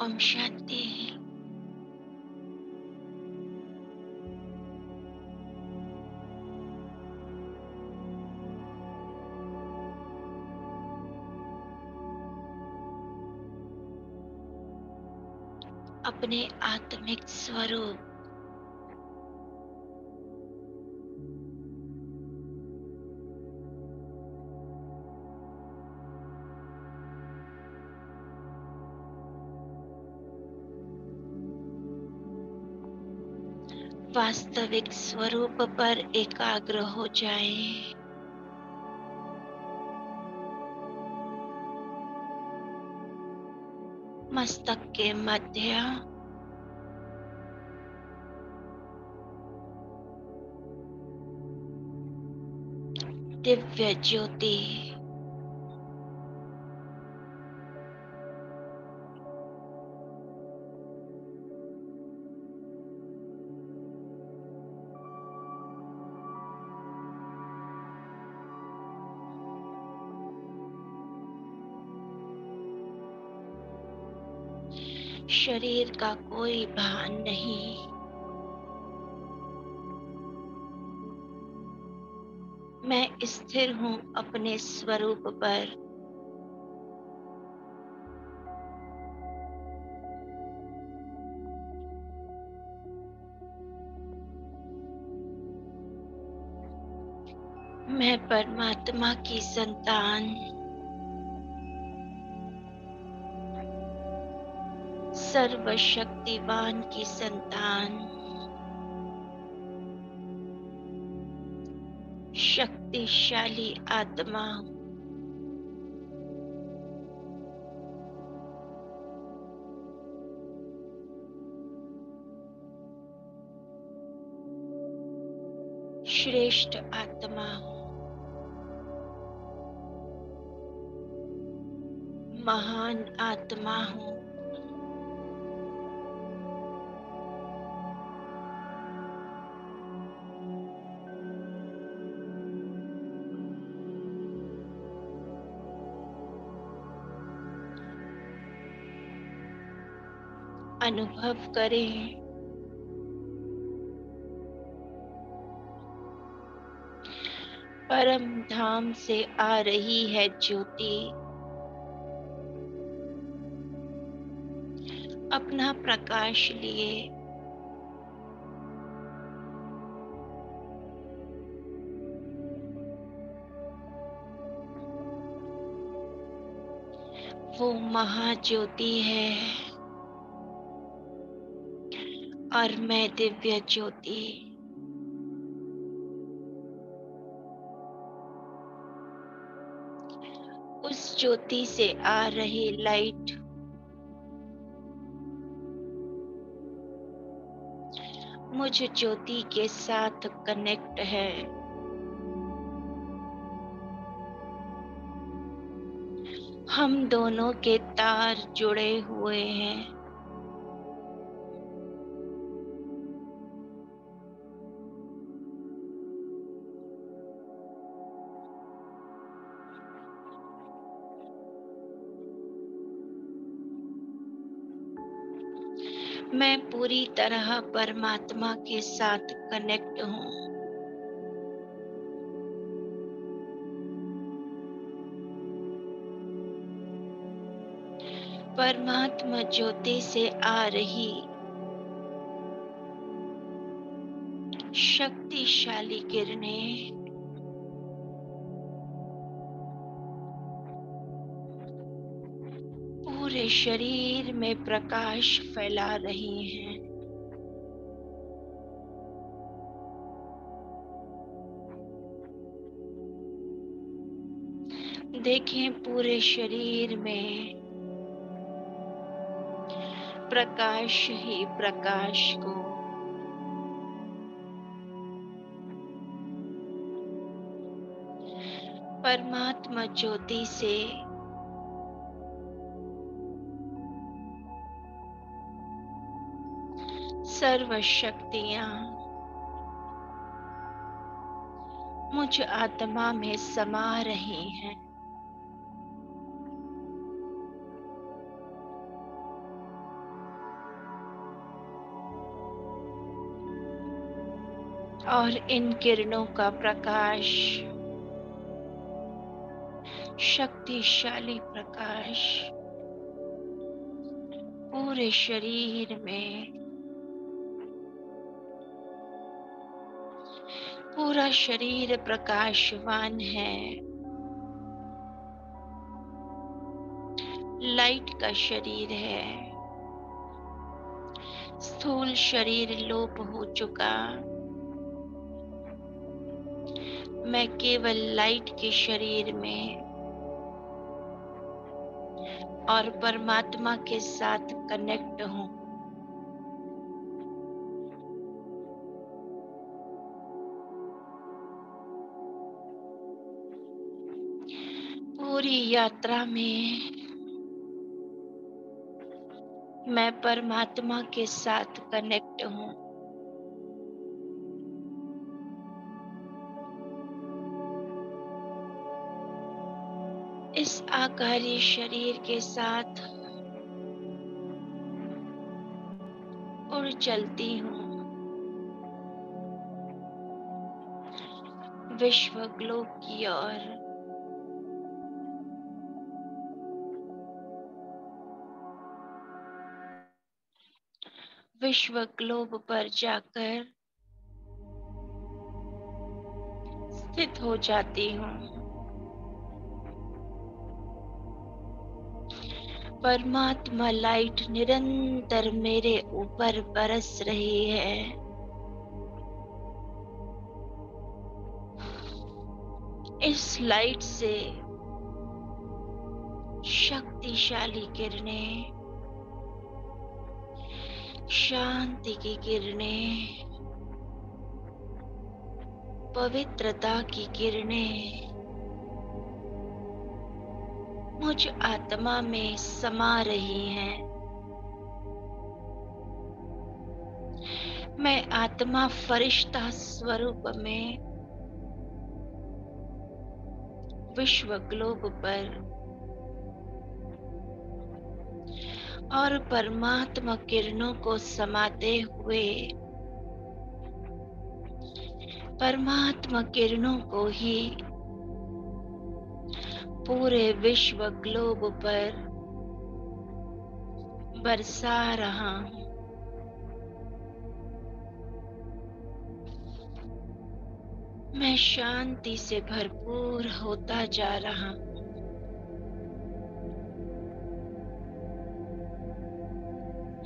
ओम शांति। अपने आत्मिक स्वरूप वास्तविक स्वरूप पर एकाग्र हो जाए। मस्तक के मध्य दिव्य ज्योति शरीर का कोई भान नहीं। मैं स्थिर हूँ अपने स्वरूप पर। मैं परमात्मा की संतान, सर्वशक्तिवान की संतान, शक्तिशाली आत्मा हूँ। श्रेष्ठ आत्मा हूँ। महान आत्मा हूँ। अनुभव करें परम धाम से आ रही है ज्योति। अपना प्रकाश लिए वो महाज्योति है और मैं दिव्य ज्योति। उस ज्योति से आ रही लाइट मुझ ज्योति के साथ कनेक्ट है। हम दोनों के तार जुड़े हुए हैं। मैं पूरी तरह परमात्मा के साथ कनेक्ट हूँ। परमात्मा ज्योति से आ रही शक्तिशाली किरणें पूरे शरीर में प्रकाश फैला रही हैं। देखें पूरे शरीर में प्रकाश ही प्रकाश को परमात्मा ज्योति से सर्व शक्तियां मुझ आत्मा में समा रही हैं। और इन किरणों का प्रकाश, शक्तिशाली प्रकाश, पूरे शरीर में, पूरा शरीर प्रकाशवान है। लाइट का शरीर है। स्थूल शरीर लोप हो चुका। मैं केवल लाइट के शरीर में और परमात्मा के साथ कनेक्ट हूँ। पूरी यात्रा में मैं परमात्मा के साथ कनेक्ट हूँ। इस आकारी शरीर के साथ उड़ चलती हूँ। विश्व ग्लोब की ओर। विश्व ग्लोब पर जाकर स्थित हो जाती हूँ। परमात्मा लाइट निरंतर मेरे ऊपर बरस रही है। इस लाइट से शक्तिशाली किरणें, शांति की किरणें, पवित्रता की किरणें मुझ आत्मा में समा रही हैं। मैं आत्मा फरिश्ता स्वरूप में विश्व ग्लोब पर और परमात्मा किरणों को समाते हुए परमात्मा किरणों को ही पूरे विश्व ग्लोब पर बरसा रहा हूँ। मैं शांति से भरपूर होता जा रहा हूँ।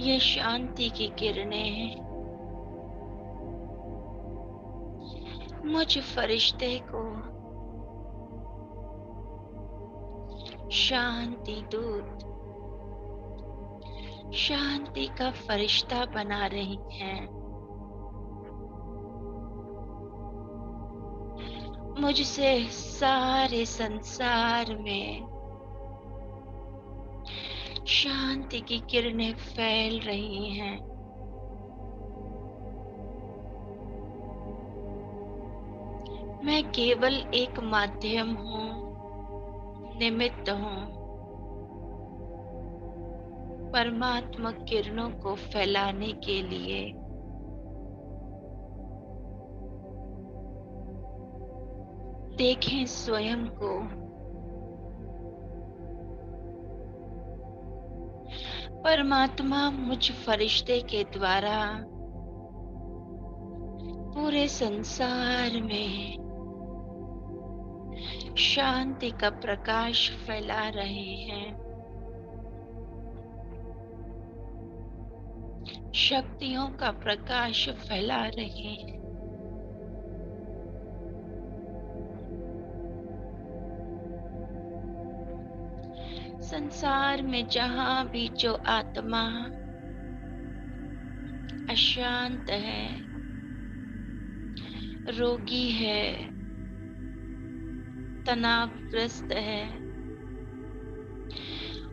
ये शांति की किरणें मुझ फरिश्ते को शांति दूत, शांति का फरिश्ता बना रही हैं। मुझसे सारे संसार में शांति की किरणें फैल रही हैं। मैं केवल एक माध्यम हूँ, निमित्त हूँ। परमात्मा किरणों को फैलाने के लिए देखें स्वयं को। परमात्मा मुझ फरिश्ते के द्वारा पूरे संसार में शांति का प्रकाश फैला रहे हैं। शक्तियों का प्रकाश फैला रहे हैं। संसार में जहाँ भी जो आत्मा अशांत है, रोगी है, तनावग्रस्त है,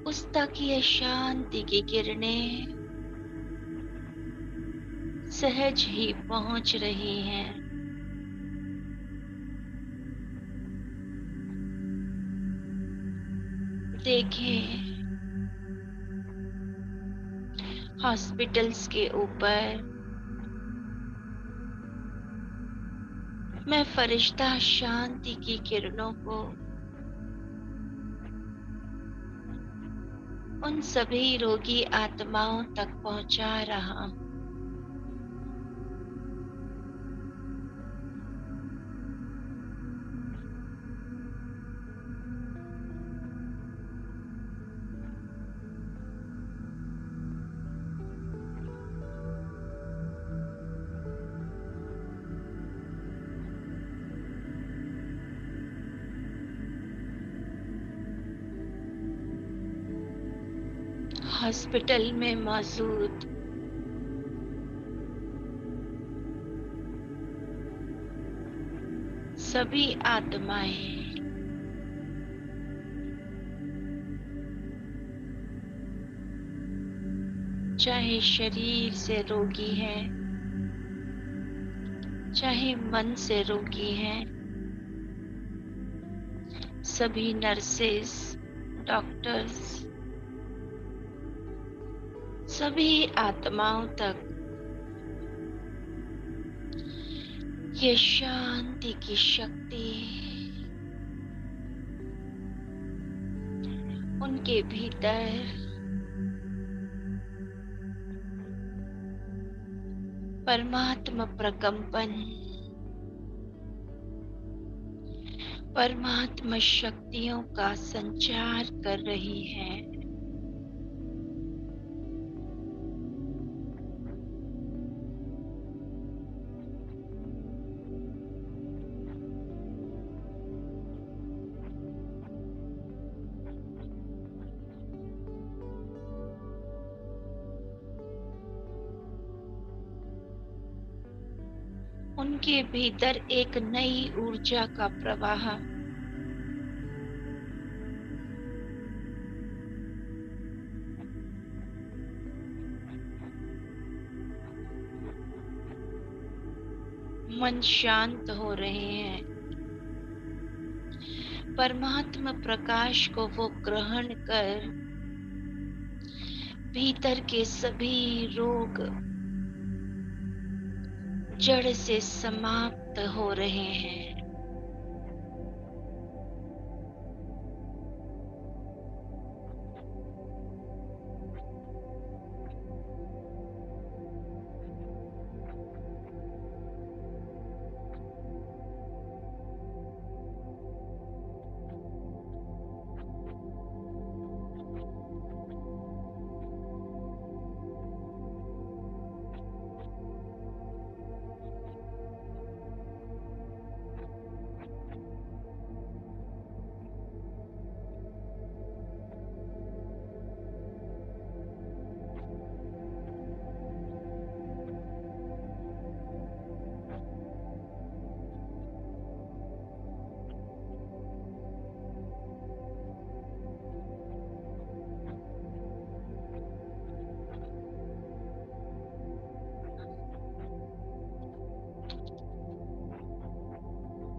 उस तक ये शांति की किरणें सहज ही पहुंच रही हैं। देखें, हॉस्पिटल्स के ऊपर मैं फरिश्ता शांति की किरणों को उन सभी रोगी आत्माओं तक पहुंचा रहा हूं। हॉस्पिटल में मौजूद सभी आत्माएं चाहे शरीर से रोगी हैं, चाहे मन से रोगी हैं, सभी नर्सेस, डॉक्टर्स, सभी आत्माओं तक ये शांति की शक्ति उनके भीतर परमात्मा प्रकंपन, परमात्मा शक्तियों का संचार कर रही है। उनके भीतर एक नई ऊर्जा का प्रवाह मन शांत हो रहे हैं। परमात्मा प्रकाश को वो ग्रहण कर भीतर के सभी रोग जड़ से समाप्त हो रहे हैं।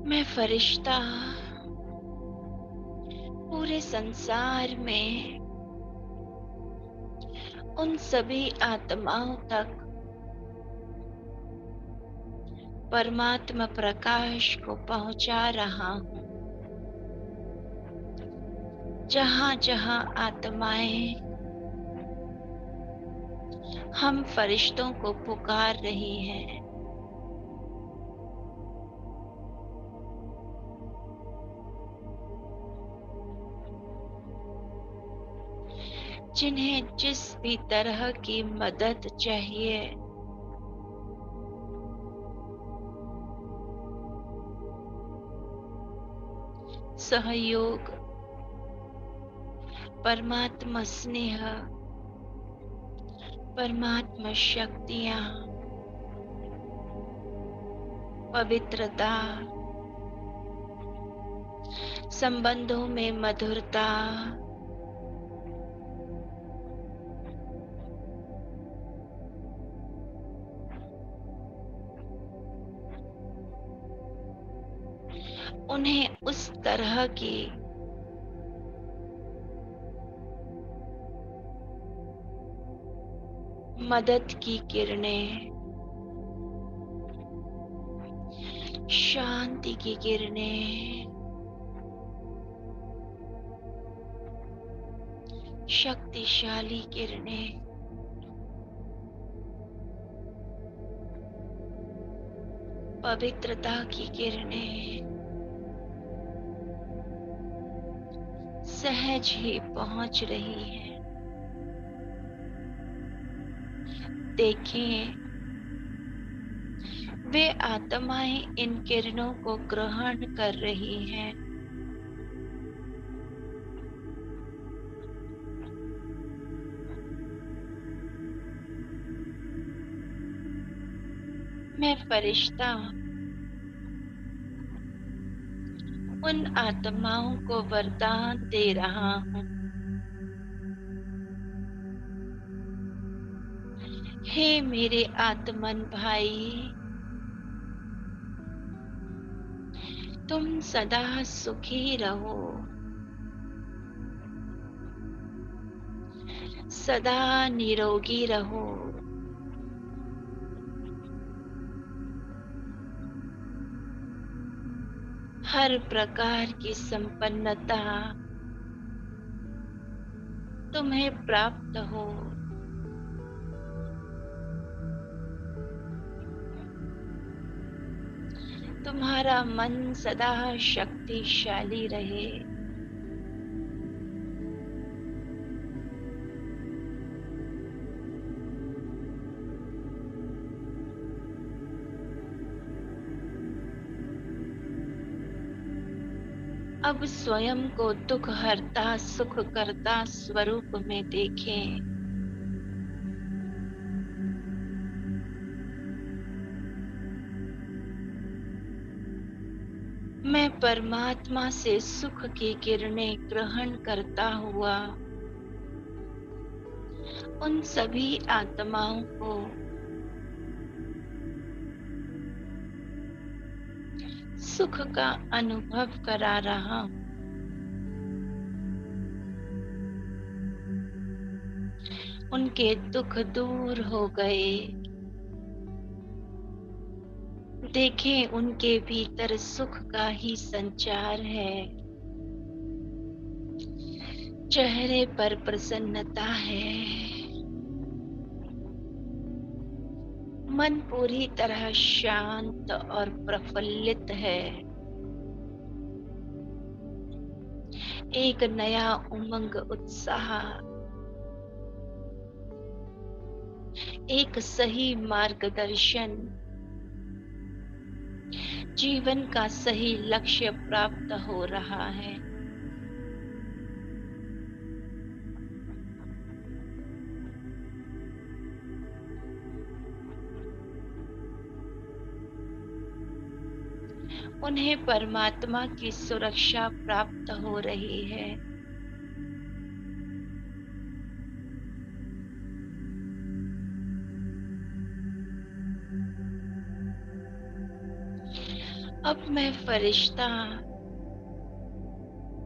मैं फरिश्ता पूरे संसार में उन सभी आत्माओं तक परमात्मा प्रकाश को पहुंचा रहा हूं। जहां जहां आत्माएं हम फरिश्तों को पुकार रही हैं, जिन्हें जिस भी तरह की मदद चाहिए, सहयोग, परमात्मा स्नेह, परमात्मा शक्तियां, पवित्रता, संबंधों में मधुरता, उन्हें उस तरह की मदद की किरणें शांति की किरणें, शक्तिशाली किरणें, पवित्रता की किरणें सहज ही पहुंच रही हैं। देखें, वे आत्माएं इन किरणों को ग्रहण कर रही हैं। मैं फरिश्ता उन आत्माओं को वरदान दे रहा हूँ। हे मेरे आत्मन भाई, तुम सदा सुखी रहो, सदा निरोगी रहो। हर प्रकार की संपन्नता तुम्हें प्राप्त हो। तुम्हारा मन सदा शक्तिशाली रहे। अब स्वयं को दुख हरता सुख करता स्वरूप में देखें। मैं परमात्मा से सुख की किरणें ग्रहण करता हुआ उन सभी आत्माओं को सुख का अनुभव करा रहा हूं। उनके दुख दूर हो गए। देखें, उनके भीतर सुख का ही संचार है। चेहरे पर प्रसन्नता है। मन पूरी तरह शांत और प्रफुल्लित है। एक नया उमंग, उत्साह, एक सही मार्गदर्शन, जीवन का सही लक्ष्य प्राप्त हो रहा है। उन्हें परमात्मा की सुरक्षा प्राप्त हो रही है। अब मैं फरिश्ता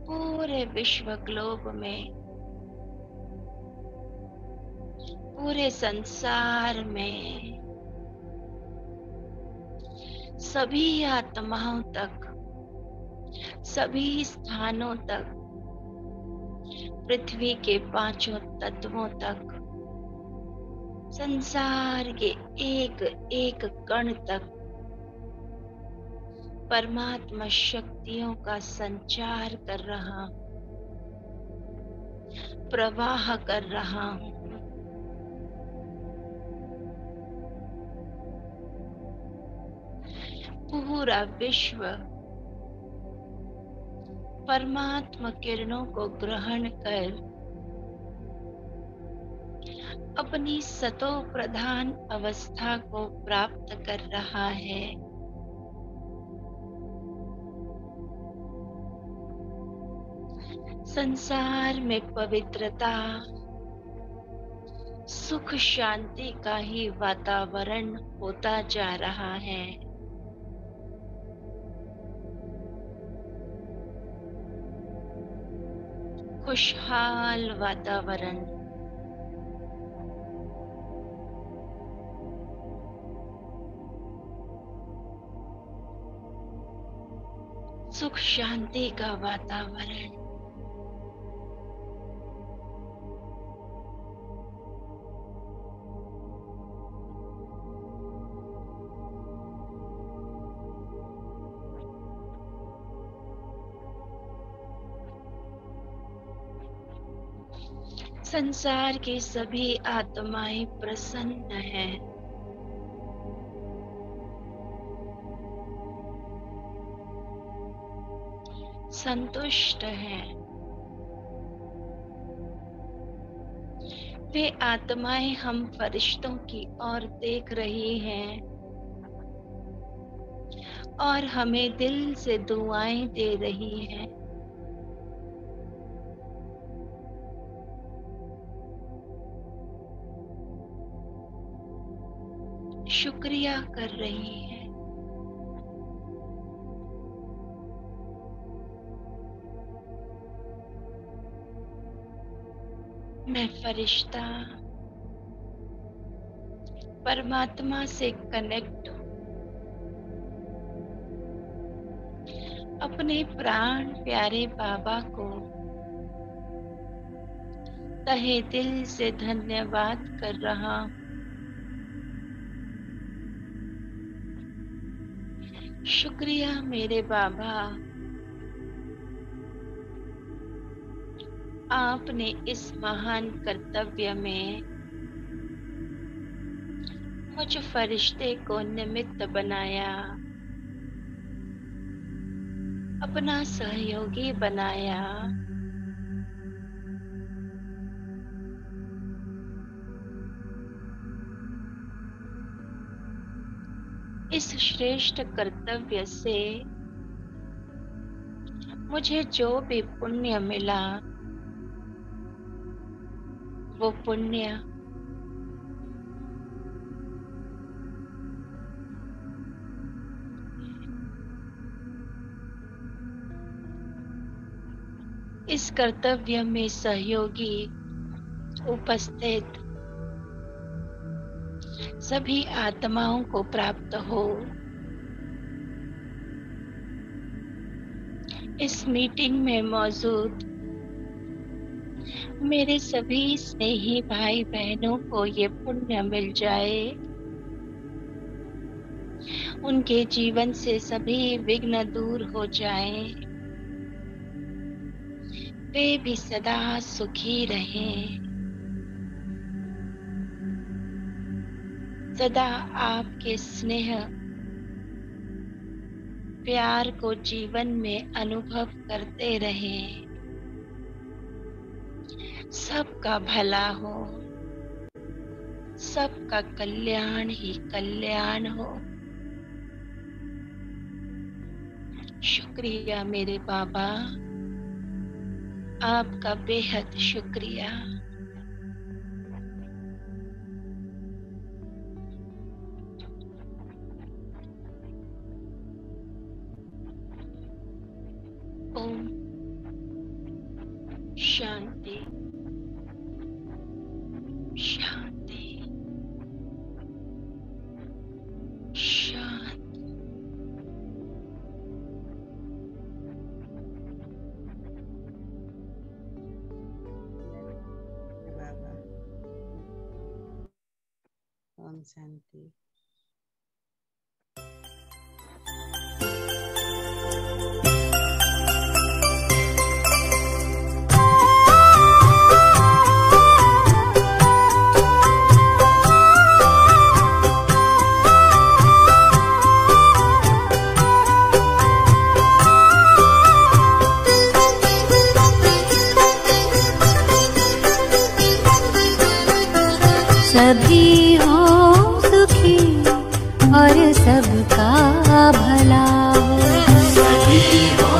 पूरे विश्व ग्लोब में, पूरे संसार में सभी आत्माओं तक, सभी स्थानों तक, पृथ्वी के पांचों तत्वों तक, संसार के एक एक कण तक परमात्मा शक्तियों का संचार कर रहा हूं, प्रवाह कर रहा हूं। पूरा विश्व परमात्मा किरणों को ग्रहण कर अपनी सतो प्रधान अवस्था को प्राप्त कर रहा है। संसार में पवित्रता, सुख शांति का ही वातावरण होता जा रहा है। खुशहाल वातावरण, सुख शांति का वातावरण। संसार की सभी आत्माएं प्रसन्न हैं। संतुष्ट हैं। वे आत्माएं हम फरिश्तों की ओर देख रही हैं और हमें दिल से दुआएं दे रही हैं। शुक्रिया कर रही हैं। मैं फरिश्ता परमात्मा से कनेक्ट हूँ। अपने प्राण प्यारे बाबा को तहे दिल से धन्यवाद कर रहा हूँ। शुक्रिया मेरे बाबा, आपने इस महान कर्तव्य में मुझ फरिश्ते को निमित्त बनाया, अपना सहयोगी बनाया। इस श्रेष्ठ कर्तव्य से मुझे जो भी पुण्य मिला वो पुण्य इस कर्तव्य में सहयोगी उपस्थित सभी आत्माओं को प्राप्त हो। इस मीटिंग में मौजूद मेरे सभी स्नेही भाई बहनों को ये पुण्य मिल जाए, उनके जीवन से सभी विघ्न दूर हो जाएं, वे भी सदा सुखी रहें, सदा आपके स्नेह प्यार को जीवन में अनुभव करते रहें। सबका भला हो, सबका कल्याण ही कल्याण हो। शुक्रिया मेरे बाबा, आपका बेहद शुक्रिया। ओम शांति शांति शांति। बाबा ओम शांति। सभी हो सुखी और सबका भला हो। सभी हो